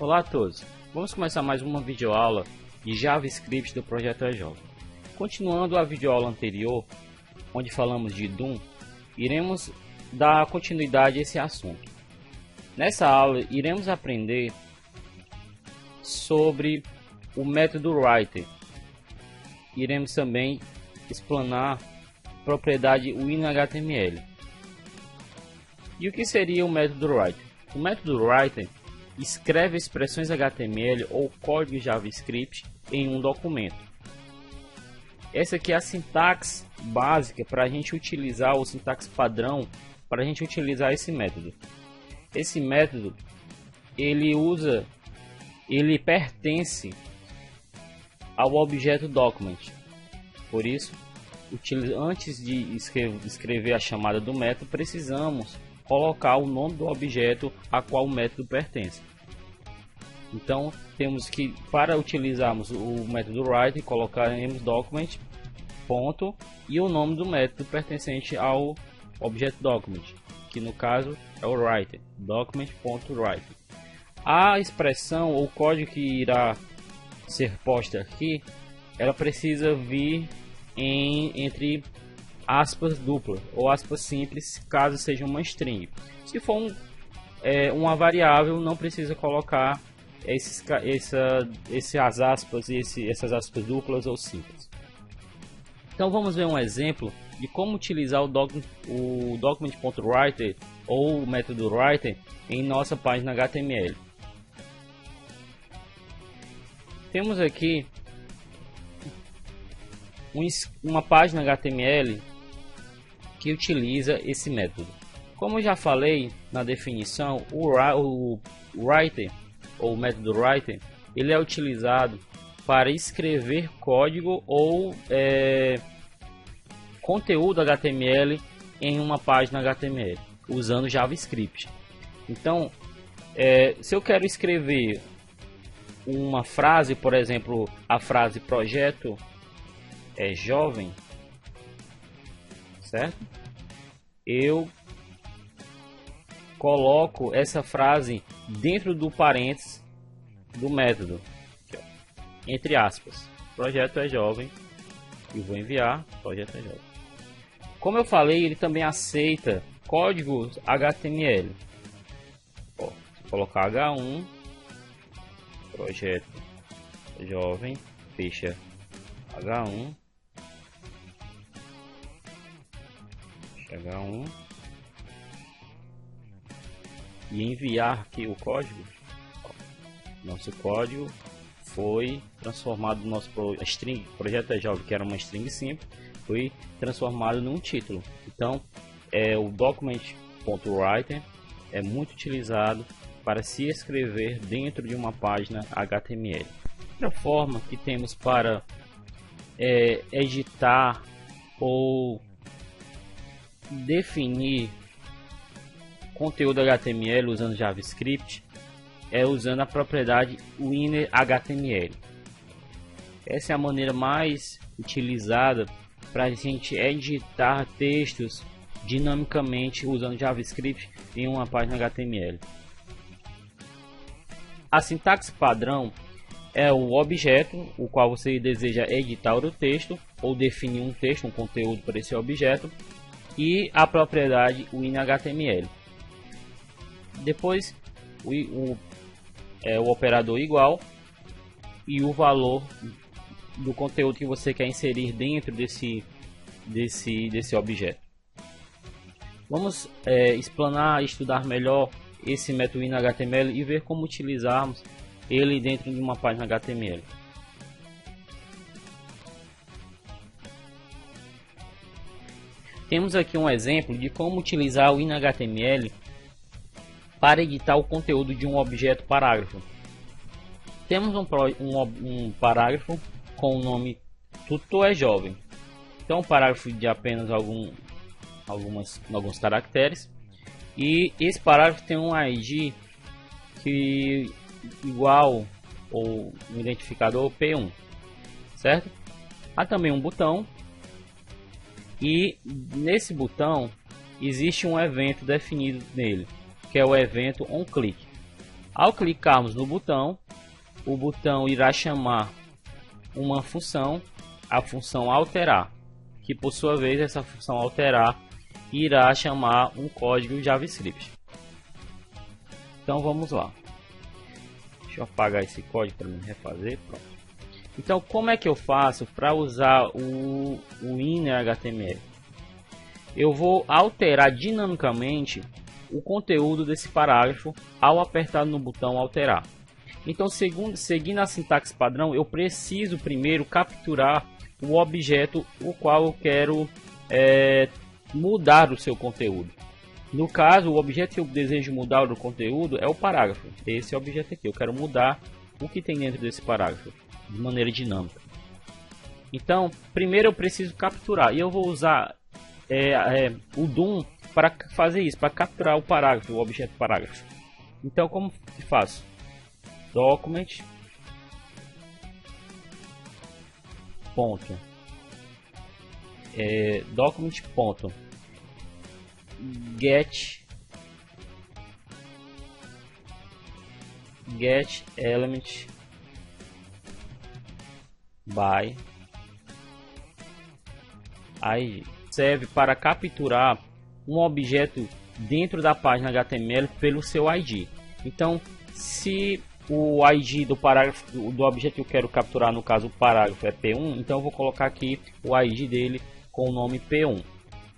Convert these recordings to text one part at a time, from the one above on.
Olá a todos, vamos começar mais uma videoaula de JavaScript do Projeto EJovem. Continuando a videoaula anterior, onde falamos de Doom, iremos dar continuidade a esse assunto. Nessa aula iremos aprender sobre o método writer. Iremos também explanar a propriedade WinHTML. E o que seria o método writer? O método writer escreve expressões HTML ou código JavaScript em um documento. Essa aqui é a sintaxe básica para a gente utilizar, o sintaxe padrão para a gente utilizar esse método. Esse método ele pertence ao objeto document. Por isso, antes de escrever a chamada do método, precisamos colocar o nome do objeto a qual o método pertence. Então temos que, para utilizarmos o método write, colocaremos document ponto e o nome do método pertencente ao objeto document, que no caso é o writer, document.write. A expressão ou código que irá ser posta aqui, ela precisa vir entre aspas duplas ou aspas simples, caso seja uma string. Se for uma variável, não precisa colocar essas aspas e essas aspas duplas ou simples. Então vamos ver um exemplo de como utilizar o document.writer ou o método writer em nossa página HTML. Temos aqui uma página HTML que utiliza esse método. Como eu já falei na definição, o writer ou método writer, ele é utilizado para escrever código ou conteúdo HTML em uma página HTML usando JavaScript. Então, se eu quero escrever uma frase, por exemplo, a frase projeto é jovem, certo? Eu coloco essa frase dentro do parênteses do método, entre aspas, projeto é jovem, e vou enviar projeto é jovem. Como eu falei, ele também aceita códigos HTML. Vou colocar H1 projeto jovem, fecha H1, H1 e enviar aqui o código. Nosso código foi transformado no nosso string, projeto é jovem, que era uma string simples, foi transformado num título. Então, o document.writer é muito utilizado para se escrever dentro de uma página HTML. Outra forma que temos para editar ou definir conteúdo HTML usando JavaScript é usando a propriedade WinHTML. Essa é a maneira mais utilizada para a gente editar textos dinamicamente usando JavaScript em uma página HTML. A sintaxe padrão é o objeto, o qual você deseja editar o texto ou definir um texto, um conteúdo para esse objeto, e a propriedade WinHTML. Depois o operador igual e o valor do conteúdo que você quer inserir dentro desse objeto. Vamos explanar, estudar melhor esse método WinHTML e ver como utilizarmos ele dentro de uma página HTML. Temos aqui um exemplo de como utilizar o WinHTML para editar o conteúdo de um objeto parágrafo. Temos um parágrafo com o nome tutor é jovem. Então, um parágrafo de apenas alguns caracteres. E esse parágrafo tem um ID que igual ou um identificador P1, certo? Há também um botão. E nesse botão existe um evento definido nele, que é o evento onClick. Ao clicarmos no botão, o botão irá chamar uma função, a função alterar, que por sua vez essa função alterar irá chamar um código JavaScript. Então vamos lá. Deixa eu apagar esse código para me refazer. Pronto. Então como é que eu faço para usar o inner HTML? Eu vou alterar dinamicamente o conteúdo desse parágrafo ao apertar no botão alterar. Então, seguindo a sintaxe padrão, eu preciso primeiro capturar o objeto o qual eu quero mudar o seu conteúdo. No caso, o objeto que eu desejo mudar do conteúdo é o parágrafo. Esse objeto aqui, eu quero mudar o que tem dentro desse parágrafo de maneira dinâmica. Então, primeiro eu preciso capturar, e eu vou usar o DOM para fazer isso, para capturar o parágrafo, o objeto parágrafo. Então, como que faço? Document ponto document ponto get element by id. Serve para capturar um objeto dentro da página HTML pelo seu ID. Então, se o ID do parágrafo do objeto que eu quero capturar, no caso o parágrafo é P1, então eu vou colocar aqui o ID dele com o nome P1.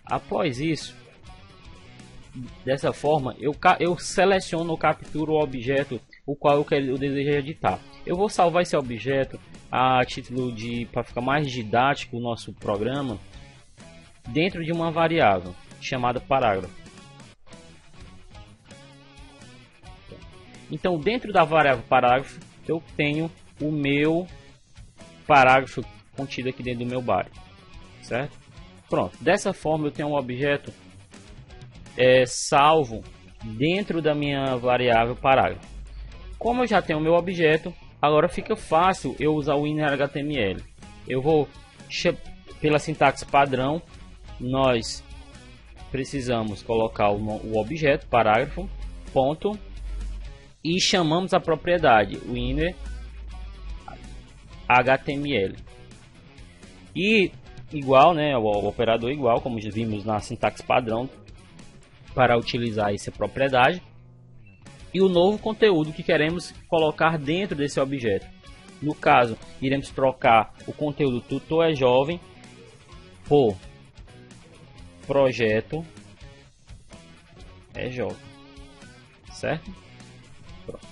Após isso, dessa forma, eu seleciono ou capturo o objeto o qual eu desejo editar. Eu vou salvar esse objeto a título de, para ficar mais didático o nosso programa, dentro de uma variável chamada parágrafo. Então, dentro da variável parágrafo, eu tenho o meu parágrafo contido aqui dentro do meu body, certo? Pronto, dessa forma eu tenho um objeto salvo dentro da minha variável parágrafo. Como eu já tenho o meu objeto, agora fica fácil eu usar o inner HTML. Eu vou, pela sintaxe padrão, nós precisamos colocar o objeto parágrafo, ponto, e chamamos a propriedade, o inner HTML. E igual, né, o operador igual, como já vimos na sintaxe padrão, para utilizar essa propriedade. E o novo conteúdo que queremos colocar dentro desse objeto. No caso, iremos trocar o conteúdo tutor é jovem por projeto é jovem, certo? Pronto.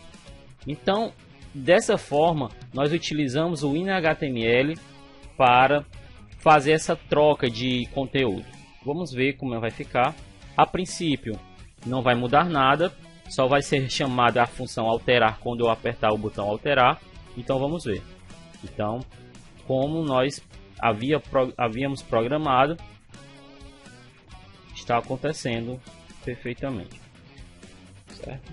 Então, dessa forma, nós utilizamos o inner HTML para fazer essa troca de conteúdo. Vamos ver como vai ficar. A princípio, não vai mudar nada, só vai ser chamada a função alterar quando eu apertar o botão alterar. Então vamos ver. Então, como nós havíamos programado, está acontecendo perfeitamente, certo?